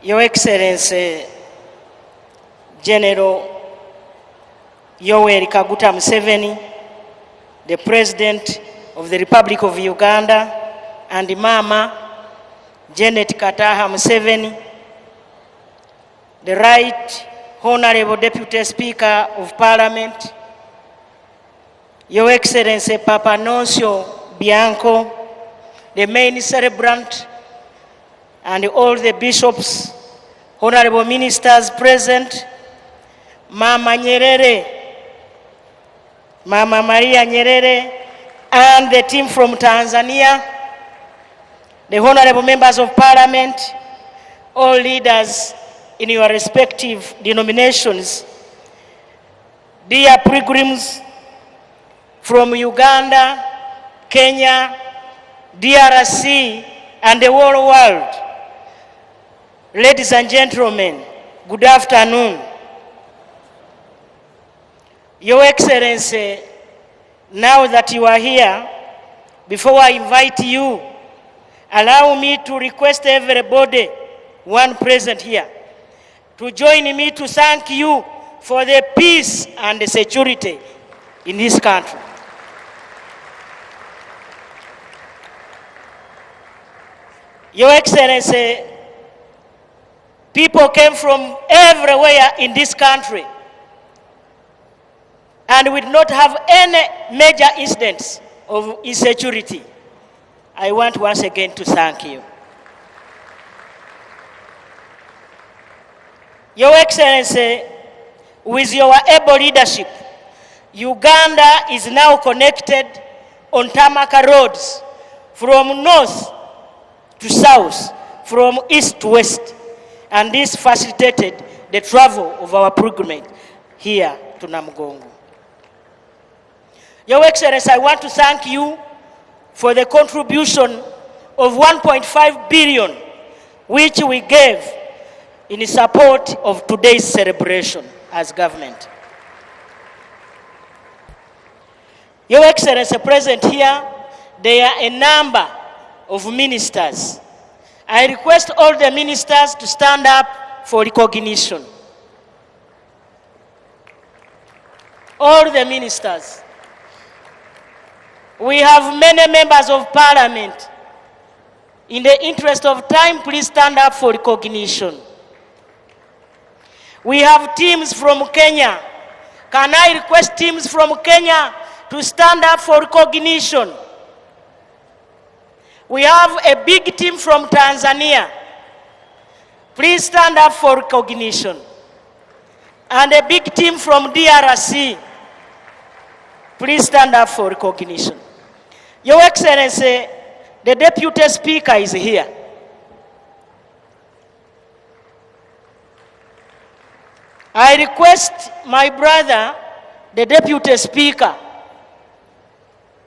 Your Excellency General Yoweri Kaguta Museveni, the President of the Republic of Uganda, and Mama Janet Kataha Museveni, the Right Honorable Deputy Speaker of Parliament, Your Excellency Papa Noncio Bianco, the main celebrant, and all the bishops, honorable ministers present, Mama Nyerere, Mama Maria Nyerere, and the team from Tanzania, the honorable members of Parliament, all leaders in your respective denominations, dear pilgrims from Uganda, Kenya, DRC, and the whole world, ladies and gentlemen, good afternoon. Your Excellency, now that you are here, before I invite you, allow me to request everybody, one present here, to join me to thank you for the peace and the security in this country. Your Excellency, people came from everywhere in this country, and we did not have any major incidents of insecurity. I want once again to thank you. Your Excellency, with your able leadership, Uganda is now connected on tarmac roads from north to south, from east to west, and this facilitated the travel of our pilgrimage here to Namugongo. Your Excellency, I want to thank you for the contribution of 1.5 billion which we gave in support of today's celebration as government. Your Excellency, present here, there are a number of ministers. I request all the ministers to stand up for recognition. All the ministers. We have many members of Parliament. In the interest of time, please stand up for recognition. We have teams from Kenya. Can I request teams from Kenya to stand up for recognition? We have a big team from Tanzania. Please stand up for recognition. And a big team from DRC. Please stand up for recognition. Your Excellency, the Deputy Speaker is here. I request my brother, the Deputy Speaker,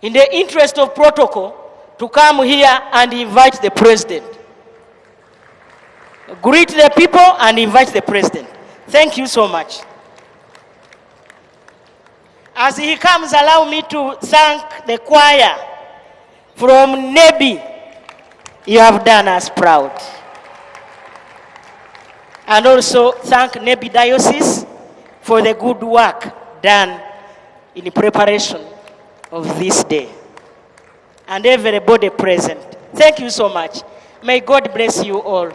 in the interest of protocol, to come here and invite the President. Greet the people and invite the President. Thank you so much. As he comes, allow me to thank the choir from Nebi. You have done us proud. And also thank Nebi Diocese for the good work done in preparation of this day. And everybody present. Thank you so much. May God bless you all.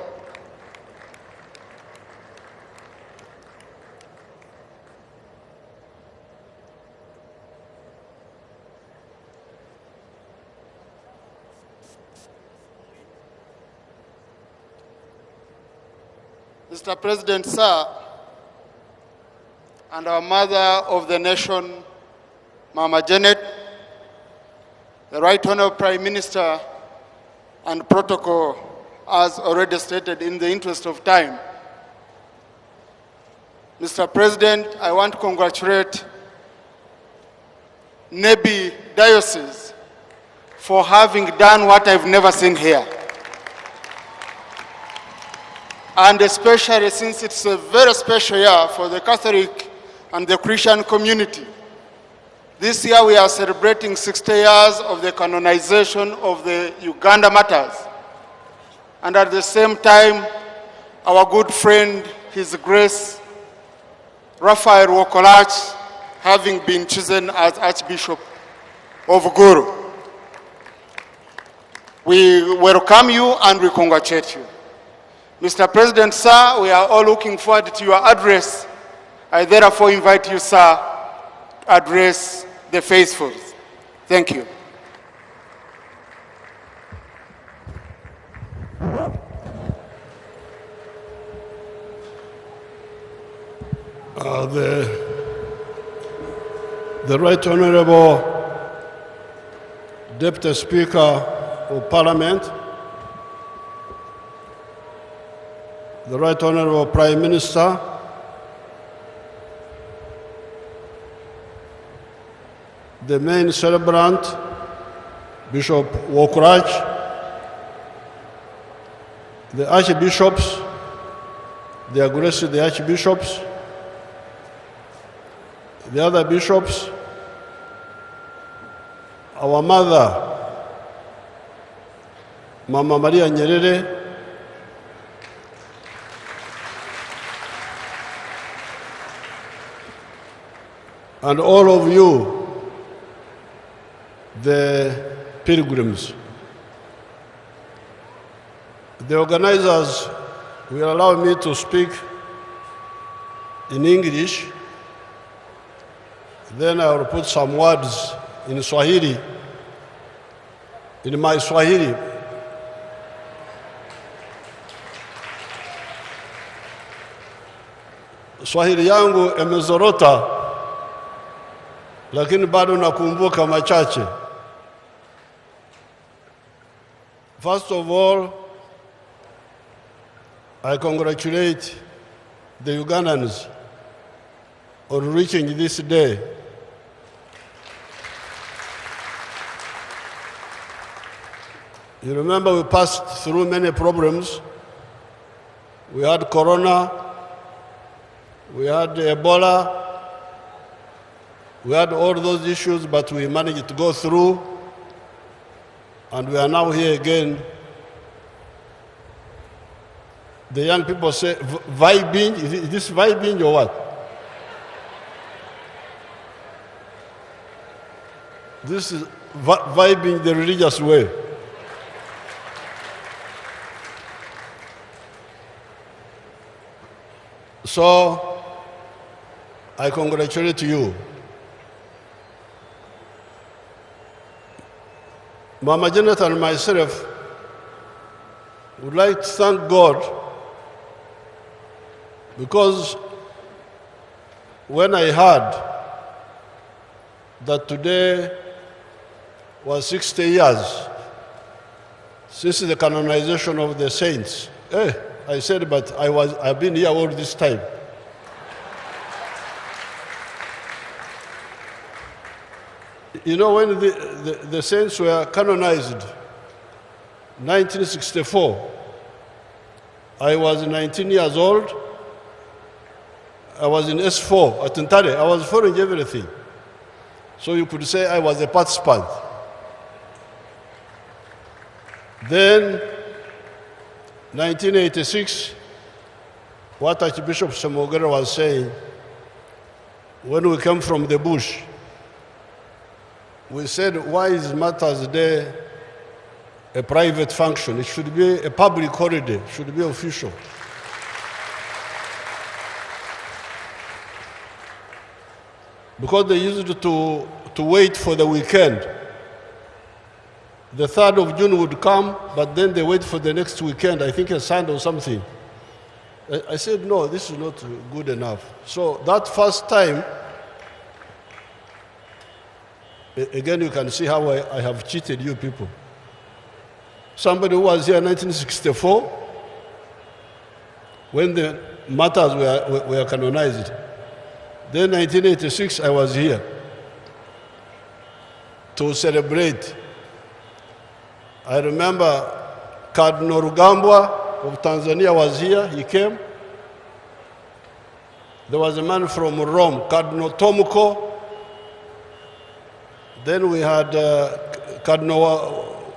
Mr. President, sir, and our mother of the nation, Mama Janet, the Right Honorable Prime Minister, and protocol, as already stated in the interest of time. Mr. President, I want to congratulate Nebi Diocese for having done what I've never seen here. And especially since it's a very special year for the Catholic and the Christian community. This year we are celebrating 60 years of the canonization of the Uganda Matyres. And at the same time, our good friend, His Grace Raphael Wokolach, having been chosen as Archbishop of Guru. We welcome you and we congratulate you. Mr. President, sir, we are all looking forward to your address. I therefore invite you, sir, to address the faithful. Thank you. The Right Honorable Deputy Speaker of Parliament, the Right Honorable Prime Minister, the main celebrant, Bishop Wokolach, the Archbishops, Their Grace the Archbishops, the other bishops, our mother, Mama Maria Nyerere, and all of you, the pilgrims. The organizers will allow me to speak in English, then I will put some words in Swahili, in my Swahili. Swahili yangu imezorota, lakini bado nakumbuka machache. First of all, I congratulate the Ugandans on reaching this day. You remember we passed through many problems. We had Corona, we had Ebola, we had all those issues, but we managed to go through, and we are now here again. The young people say, vibing, is this vibing or what? This is vibing the religious way. So, I congratulate you. Mama Janet and myself would like to thank God, because when I heard that today was 60 years since the canonization of the saints, I said, but I've been here all this time. You know, when the saints were canonized, 1964, I was 19 years old. I was in S4 at Ntare. I was following everything. So you could say I was a participant. Then, 1986, what Archbishop Samogera was saying, when we came from the bush, we said, why is Matters Day a private function? It should be a public holiday, it should be official. Because they used to wait for the weekend. The 3rd of June would come, but then they wait for the next weekend, I think a Sunday or something. I said, no, this is not good enough. So that first time, again, you can see how I have cheated you people. Somebody who was here in 1964, when the matters were canonized. Then 1986, I was here to celebrate. I remember Cardinal Rugambwa of Tanzania was here, he came. There was a man from Rome, Cardinal Tomoko. Then we had Cardinal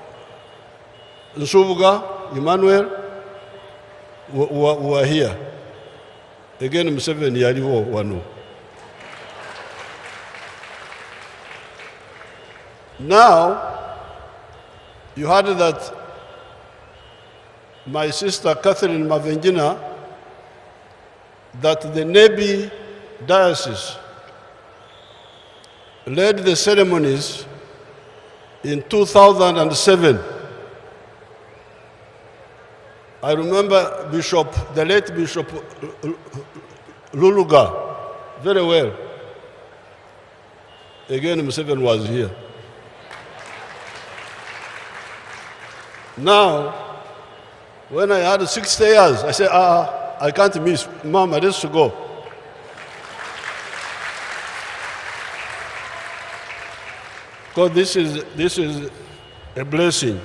Nsubuga, Emmanuel. who are here. Again, Museveni yaliwo wano. Now, you heard that my sister Catherine Mavengina, that the Nebi diocese led the ceremonies in 2007. I remember the late Bishop Luluga very well. Again, Museveni was here. Now, when I had 60 years, I said, I can't miss. Mama, let's go. Because this is a blessing.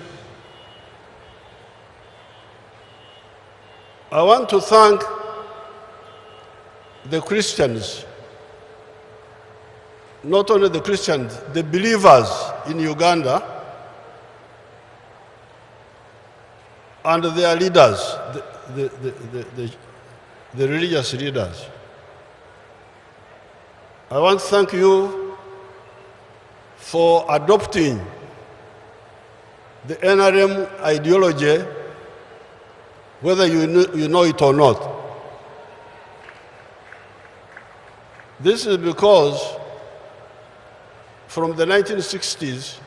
I want to thank the Christians, not only the Christians, the believers in Uganda and their leaders, the religious leaders. I want to thank you for adopting the NRM ideology, whether you know it or not. This is because from the 1960s,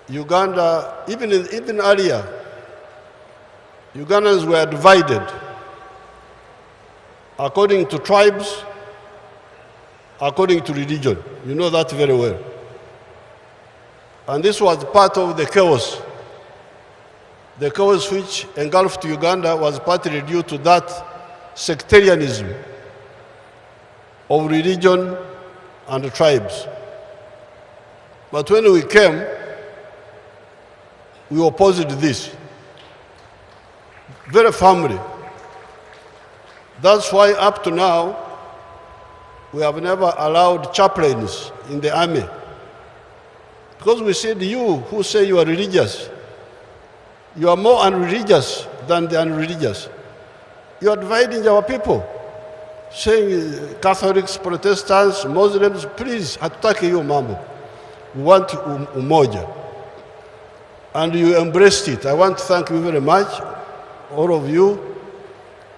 Uganda, even earlier, Ugandans were divided according to tribes, according to religion. You know that very well. And this was part of the chaos. The chaos which engulfed Uganda was partly due to that sectarianism of religion and tribes. But when we came, we opposed this very firmly. That's why up to now, we have never allowed chaplains in the army. Because we said, you who say you are religious, you are more unreligious than the unreligious. You are dividing our people, saying Catholics, Protestants, Muslims, please, hatutaki hiyo mambo. We want umoja. And you embraced it. I want to thank you very much, all of you.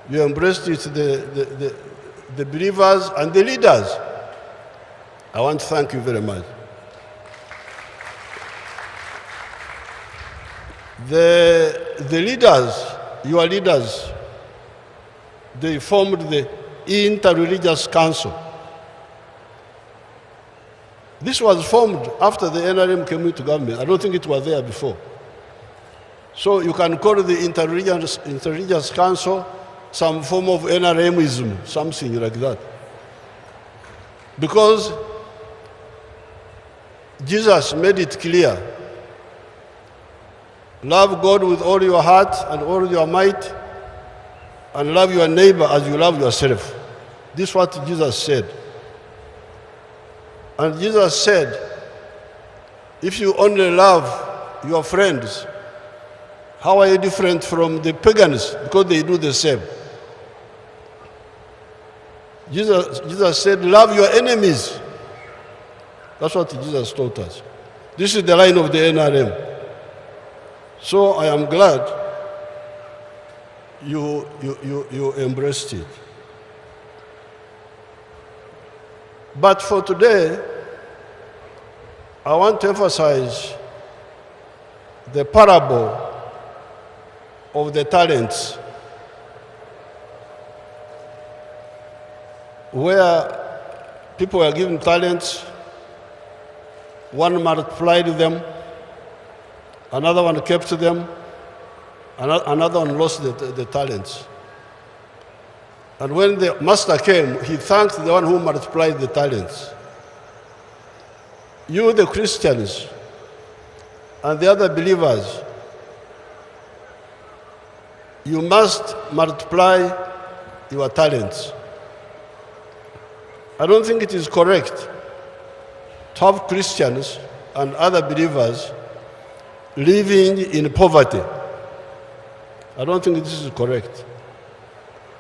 You embraced it, the believers and the leaders. I want to thank you very much. The leaders, your leaders, they formed the Inter-Religious Council. This was formed after the NRM came into government. I don't think it was there before. So you can call the Inter-Religious Council some form of NRMism, something like that. Because Jesus made it clear, love God with all your heart and all your might, and love your neighbor as you love yourself. This is what Jesus said. And Jesus said, if you only love your friends, how are you different from the pagans? Because they do the same. Jesus said, love your enemies. That's what Jesus taught us. This is the line of the NRM. So I am glad you embraced it. But for today, I want to emphasize the parable of the talents, where people were given talents, one multiplied them, another one kept them, another one lost the talents. And when the master came, he thanked the one who multiplied the talents. You, the Christians, and the other believers, you must multiply your talents. I don't think it is correct to have Christians and other believers living in poverty. I don't think this is correct.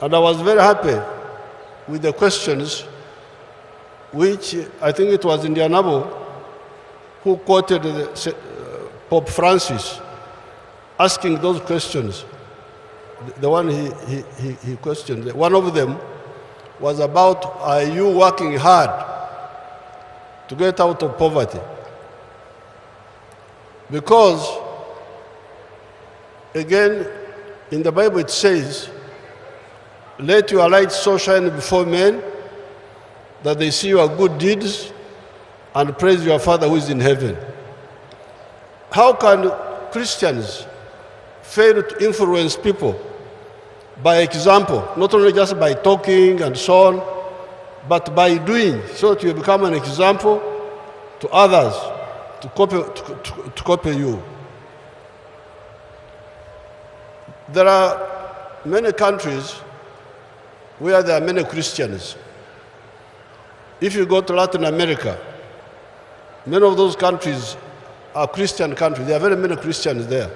And I was very happy with the questions, which I think it was Indianabo who quoted Pope Francis asking those questions. The one he questioned, one of them was about, are you working hard to get out of poverty? Because, again, in the Bible it says, let your light so shine before men that they see your good deeds and praise your Father who is in heaven. How can Christians fail to influence people by example, not only just by talking and so on, but by doing, so that you become an example to others to copy you? There are many countries where there are many Christians. If you go to Latin America, many of those countries are Christian countries. There are very many Christians there.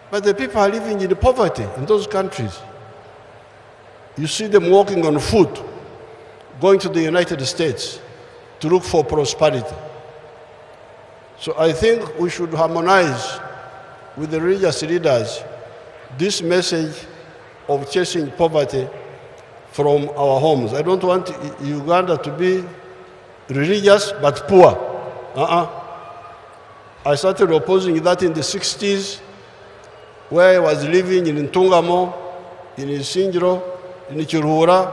But the people are living in poverty in those countries. You see them walking on foot, going to the United States to look for prosperity. So I think we should harmonize with the religious leaders this message of chasing poverty from our homes. I don't want Uganda to be religious but poor. I started opposing that in the 60s, where I was living in Ntungamo, in Isinjiro, in Chiruhura.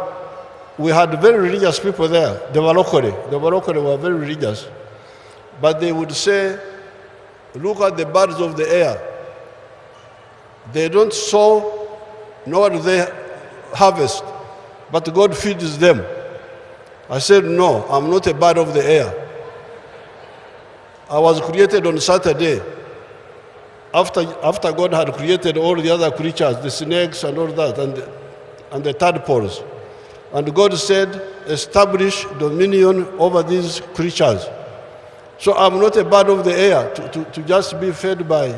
We had very religious people there. The Barokore were very religious. But they would say, look at the birds of the air. They don't sow, nor do they harvest, but God feeds them. I said, no, I'm not a bird of the air. I was created on Saturday, after God had created all the other creatures, the snakes and all that, and the tadpoles. And God said, establish dominion over these creatures. So I'm not a bird of the air to just be fed by.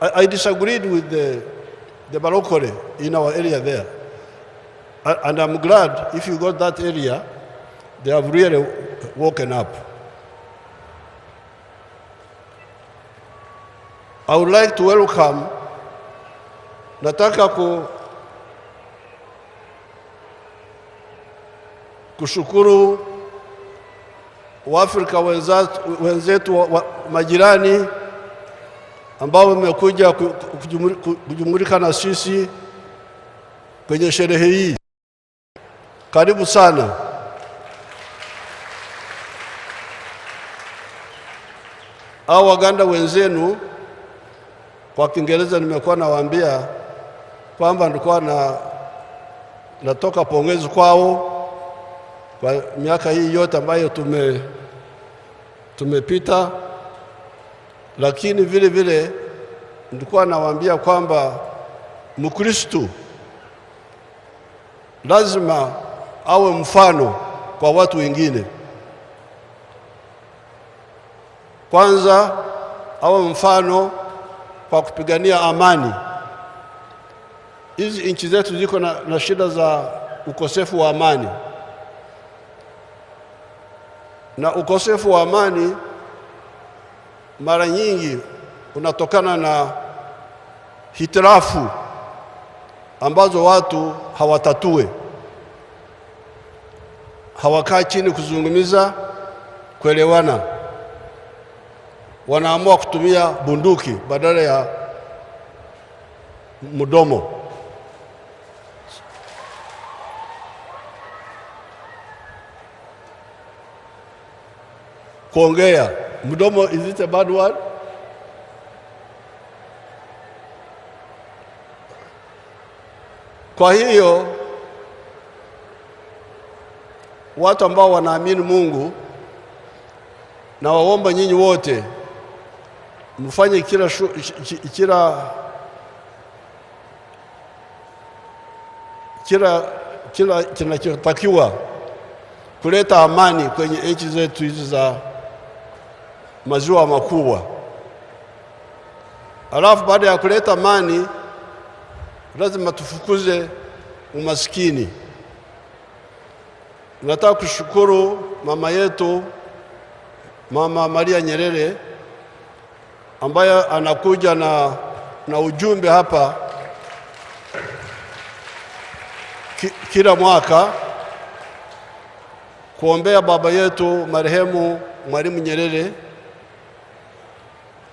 I disagreed with the Barokore in our area there. And I'm glad if you got that area, they have really woken up. I would like to welcome, nataka kushukuru Waafrika wenzetu majirani ambao wamekuja kujumulika na sisi kwenye sherehe hii. Karibu sana. Hao Waganda wenzenu, kwa Kiingereza nimekuwa nawaambia kwamba nilikuwa natoka pongezi kwao kwa miaka hii yote ambayo tumepita, lakini vile vile nilikuwa nawaambia kwamba Mkristo lazima awe mfano kwa watu wengine. Kwanza awe mfano kwa kupigania amani. Hizi nchi zetu ziko na shida za ukosefu wa amani. Na ukosefu wa amani mara nyingi unatokana na hitilafu ambazo watu hawatatue. Hawakaa chini kuzungumza, kuelewana. Wanaamua kutumia bunduki badala ya mdomo. Kuongea. Mdomo, is it a bad word? Kwa hiyo watu ambao wanaamini Mungu, na waomba nyinyi wote mfanye kila kinachotakiwa kuleta amani kwenye nchi zetu hizi za maziwa makubwa. Alafu baada ya kuleta amani, lazima tufukuze umaskini. Nataka kushukuru mama yetu, Mama Maria Nyerere, ambaye anakuja na ujumbe hapa kila mwaka kuombea baba yetu marehemu Mwalimu Nyerere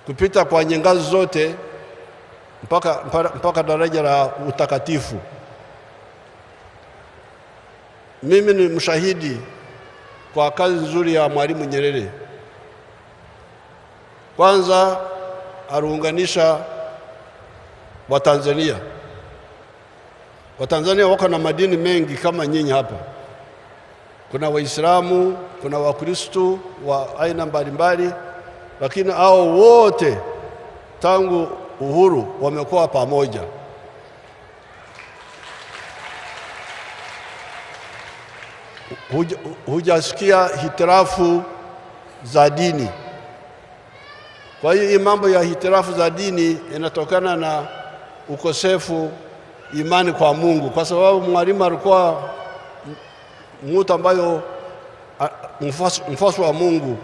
kupita kwa ngazi zote mpaka daraja la utakatifu. Mimi ni mshahidi kwa kazi nzuri ya Mwalimu Nyerere. Kwanza aliunganisha Watanzania. Watanzania wako na madini mengi kama nyinyi hapa. Kuna Waislamu, kuna Wakristo wa aina mbalimbali, lakini hao wote tangu uhuru wamekuwa pamoja. Hujasikia hitirafu za dini. Kwa hiyo mambo ya hitirafu za dini inatokana na ukosefu imani kwa Mungu, kwa sababu Mwalimu alikuwa mtu ambaye mfuasi wa Mungu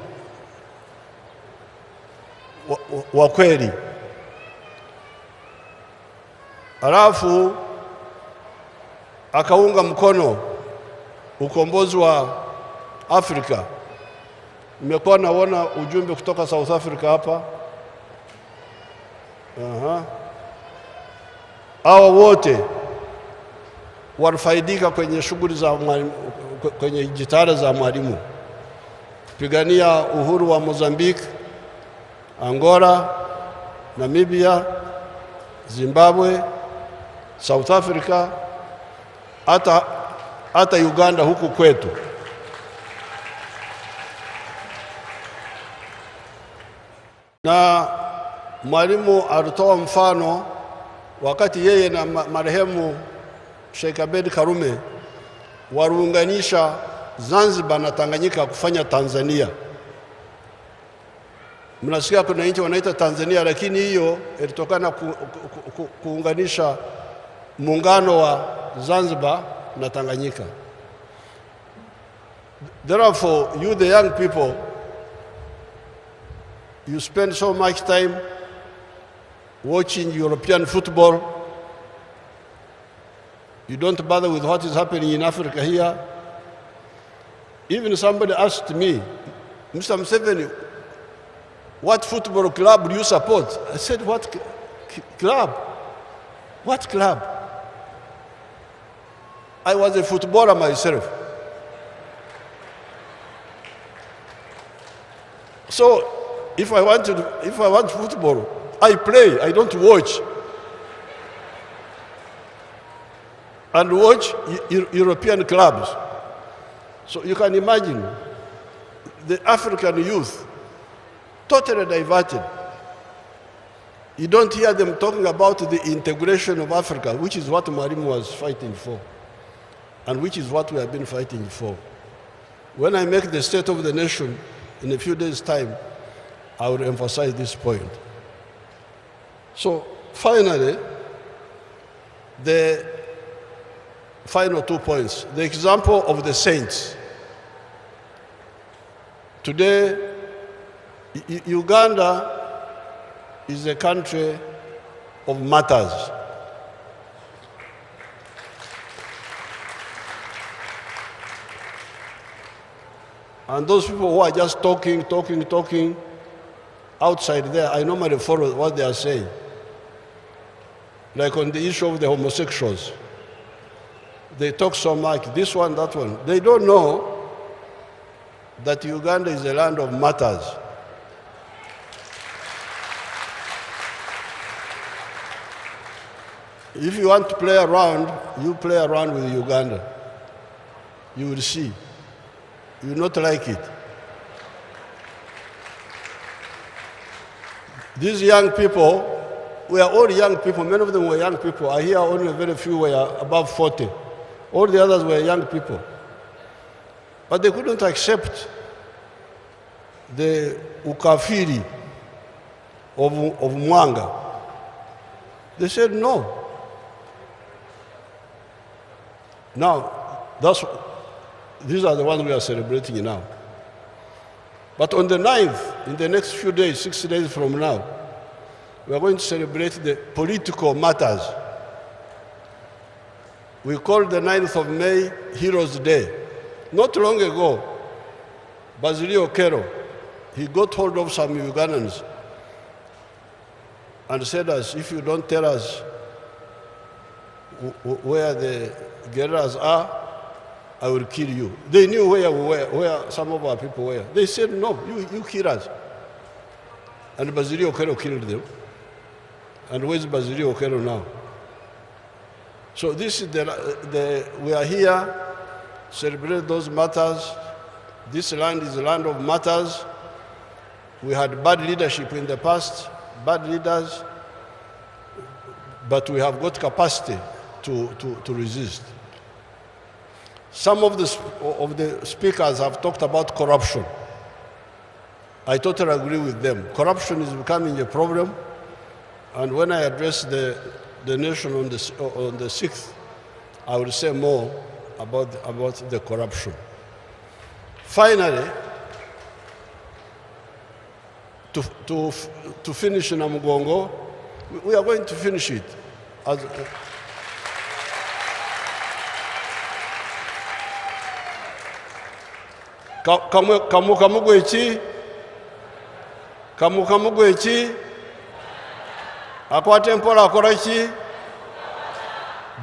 wa kweli. Halafu akaunga mkono ukombozi wa Afrika. Nimekuwa naona ujumbe kutoka South Africa hapa. Hao wote walifaidika kwenye shughuli za kwenye jitihada za Mwalimu kupigania uhuru wa Mozambique, Angola, Namibia, Zimbabwe, South Africa, hata Uganda huku kwetu. Na Mwalimu alitoa mfano wakati yeye na marehemu Sheikh Abeid Karume waliunganisha Zanzibar na Tanganyika kufanya Tanzania. Mnasikia kuna nchi wanaita Tanzania, lakini hiyo ilitokana kuunganisha muungano wa Zanzibar na Tanganyika. Therefore, you the young people, you spend so much time watching European football. You don't bother with what is happening in Africa here. Even somebody asked me, Mr. Museveni, what football club do you support? I said, what club? What club? I was a footballer myself. So if I want football, I play, I don't watch. And watch European clubs. So you can imagine the African youth totally diverted. You don't hear them talking about the integration of Africa, which is what Mwalimu was fighting for, and which is what we have been fighting for. When I make the State of the Nation in a few days' time, I will emphasize this point. So finally, the final 2 points. The example of the saints. Today, Uganda is a country of martyrs. And those people who are just talking outside there, I normally follow what they are saying. Like on the issue of the homosexuals. They talk so much, this one, that one. They don't know that Uganda is a land of martyrs. If you want to play around, you play around with Uganda. You will see. You will not like it. These young people, we are all young people. Many of them were young people. I hear only very few were above 40. All the others were young people. But they couldn't accept the ukafiri of Mwanga. They said, no, Now, these are the ones we are celebrating now. But on the 9th, in the next few days, 6 days from now, we are going to celebrate the political matters. We call the 9th of May Heroes Day. Not long ago, Basilio Kero, he got hold of some Ugandans and said us, if you don't tell us where the guerrillas are, I will kill you. They knew where we were, where some of our people were. They said, no, you kill us. And Basilio Kero killed them. And where's Basilio Kero now? So this is we are here to celebrate those matters. This land is a land of matters. We had bad leadership in the past, bad leaders, but we have got capacity to resist. Some of the speakers have talked about corruption. I totally agree with them. Corruption is becoming a problem, and when I address the nation on the 6th, I will say more about the corruption. Finally, to finish Namugongo, we are going to finish it. Kamukamugu eki akwata empola akola ki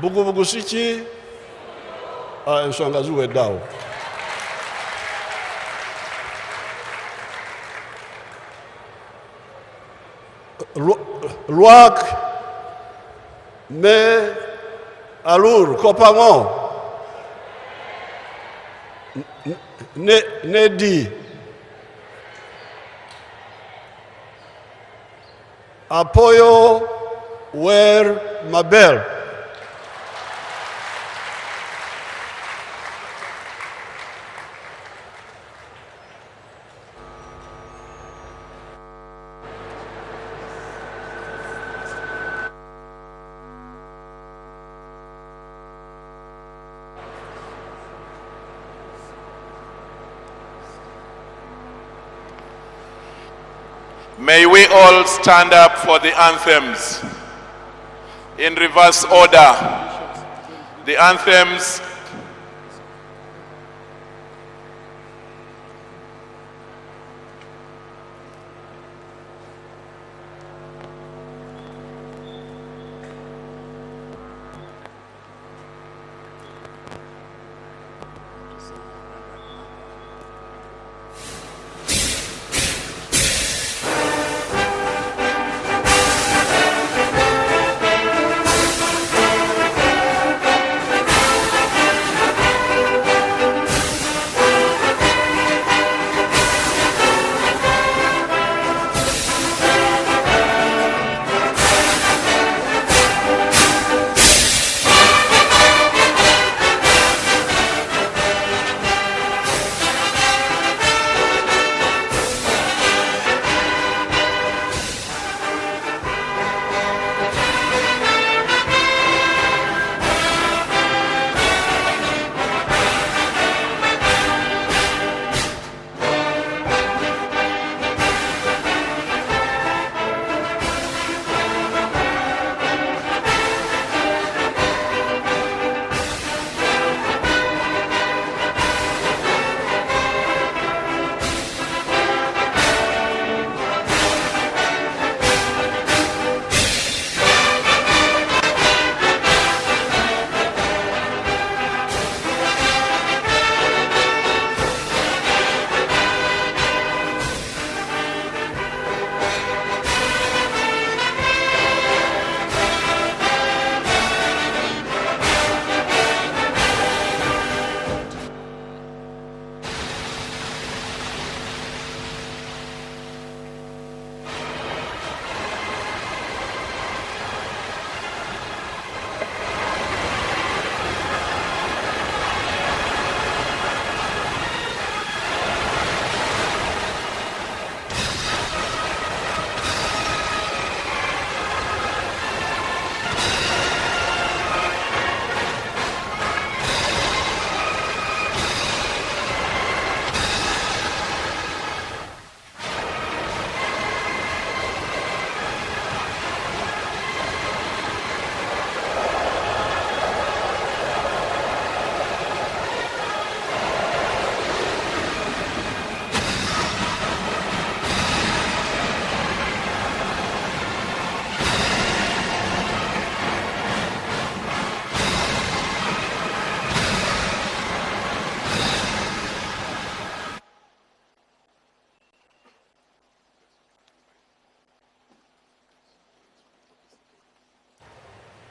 bugubugu si ki ensonga ziwedde awo. Lwak me alur kopango ne di apoyo wer mabel May we all stand up for the anthems in reverse order. The anthems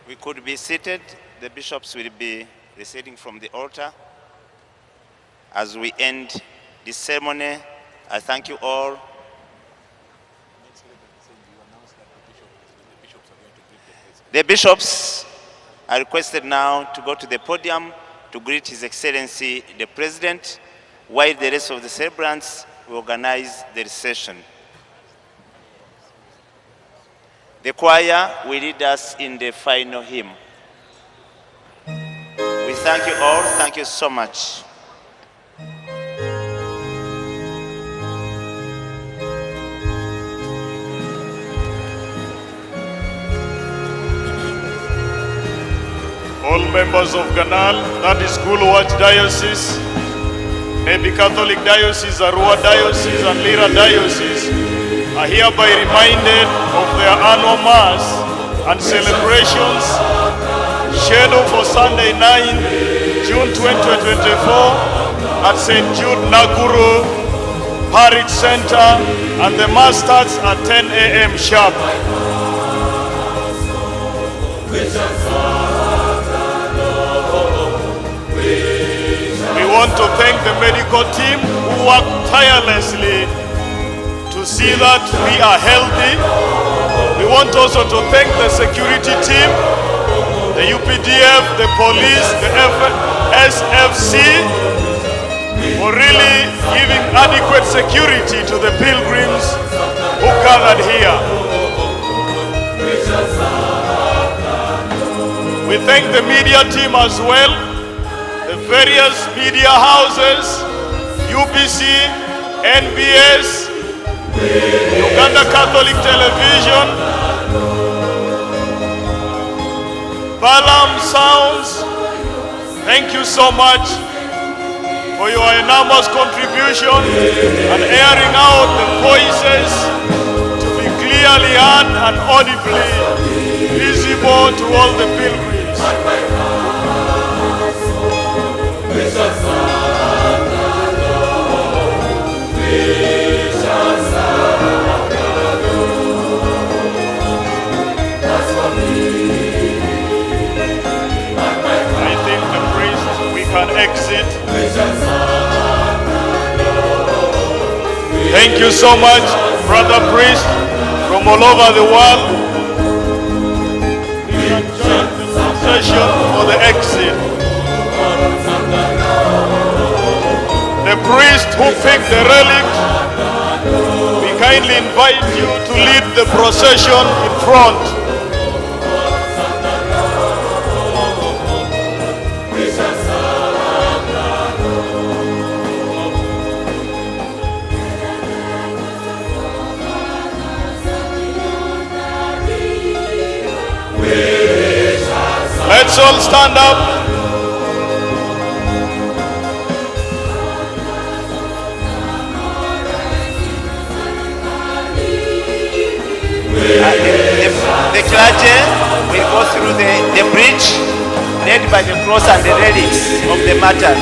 We could be seated. The bishops will be receding from the altar. As we end this ceremony, I thank you all. The bishops are requested now to go to the podium to greet His Excellency the President, while the rest of the celebrants will organize the reception. The choir will lead us in the final hymn. We thank you all. Thank you so much. All members of Ganal, that is Guluwach Diocese, Nebi Catholic Diocese, Arua Diocese, and Lira Diocese, are hereby reminded of their annual Mass and celebrations scheduled for Sunday 9, June 2024 at St. Jude Nakuru Parish Center, and the Mass starts at 10 a.m. sharp. We want to thank the medical team who worked tirelessly to see that we are healthy. We want also to thank the security team, the UPDF, the police, the SFC, for really giving adequate security to the pilgrims who gathered here. We thank the media team as well, the various media houses, UBC, NBS, Uganda Catholic Television, Balam Sounds. Thank you so much for your enormous contribution and airing out the voices to be clearly heard and audibly visible to all the pilgrims. I think the priest, we can exit. Thank you so much, brother priest from all over the world. We can join the procession for the exit. The priest who picked the relic, we kindly invite you to lead the procession in front. Let's all stand up. The clergy will go through the bridge led by the cross and the relics of the martyr.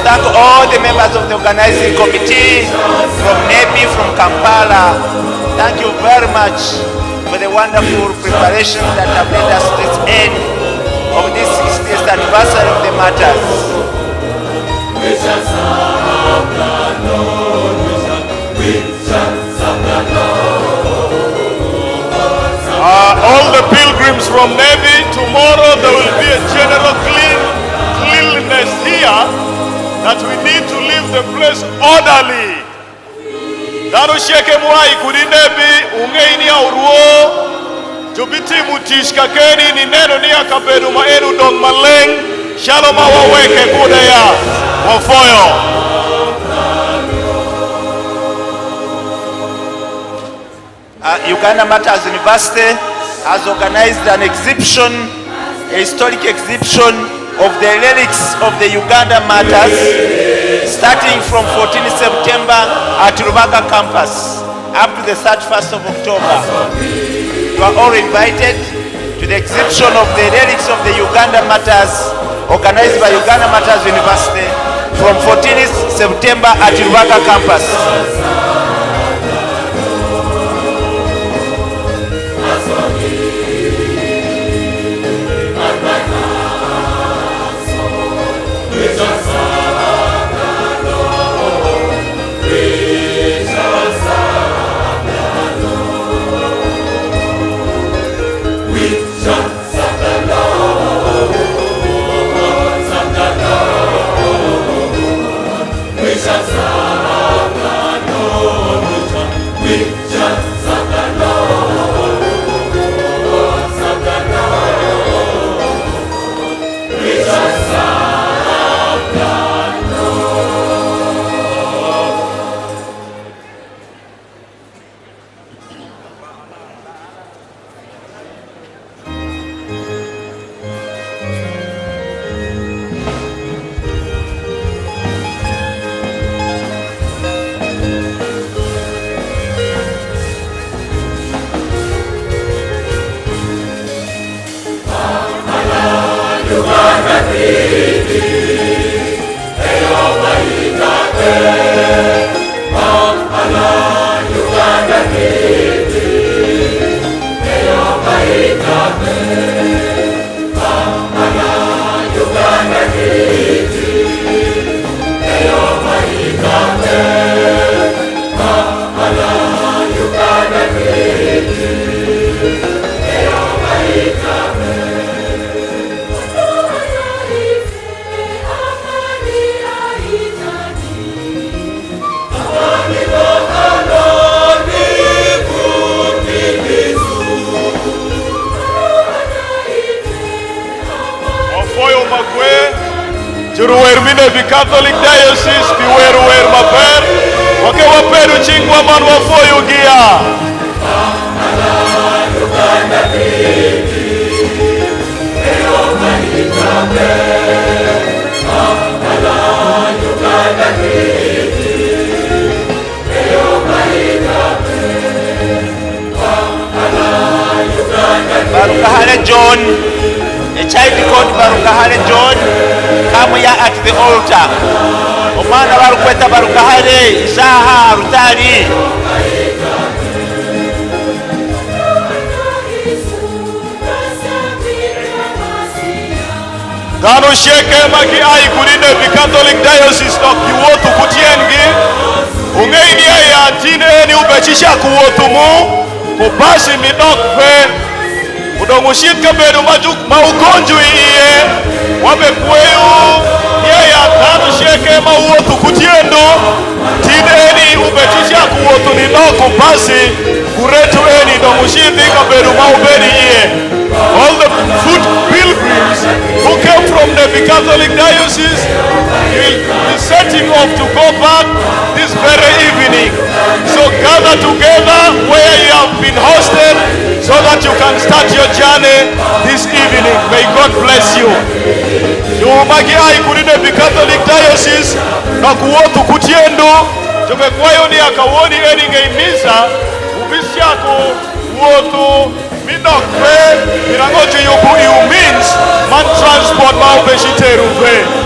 Thank all the members of the organizing committee from NEPI, from Kampala. Thank you very much for the wonderful preparation that have led us to this end of this 60th anniversary of the Matyres. All the pilgrims from NEPI, tomorrow there will be a general cleanliness here, that we need to leave the place orderly. Darusheke mwai kuri NEPI ungeini ya uruo tubiti mutishka keni ni neno ni akabedu maenu dong maleng shaloma waweke kuda ya wafoyo. Uganda Matyres University has organized an exhibition, a historic exhibition of the relics of the Uganda Matyres starting from 14th September at Rubaga campus up to the 31st of October. You are all invited to the exhibition of the relics of the Uganda Matyres, organized by Uganda Matyres University from 14th September at Uganda campus. The Catholic Diocese, beware maper, wake waperu chingwa man wafoyo gia. Barukahale John, a child called Barukahale John, come here at the altar. Omwana barukweta Barukahale Isaha Rutali. Gano sheke magi ai kurine the Catholic Diocese no kiwotu kutiengi. Ungeini ya tine ni ubechisha kuwotu mu. Kupasi midokwe. Udongushit kabedu maugonjwi iye. Wamekweyu. Yeye atano sheke mauwotu kutiendo. Tine ni ubechisha kuwotu ni noko pasi. Kuretu eni dongushit kabedu maubeni iye. All the foot pilgrims who came from the Catholic Diocese will be setting off to go back this very evening. So gather together where you have been hosted so that you can start your journey this evening. May God bless you. Yumagi ai kurine the Catholic Diocese na kuwotu kutiendo tumekwayo ni akawoni eninge imisa ubisiako kuwotu minokwe mirangocho yuku means man transport maubeshiteru kwe.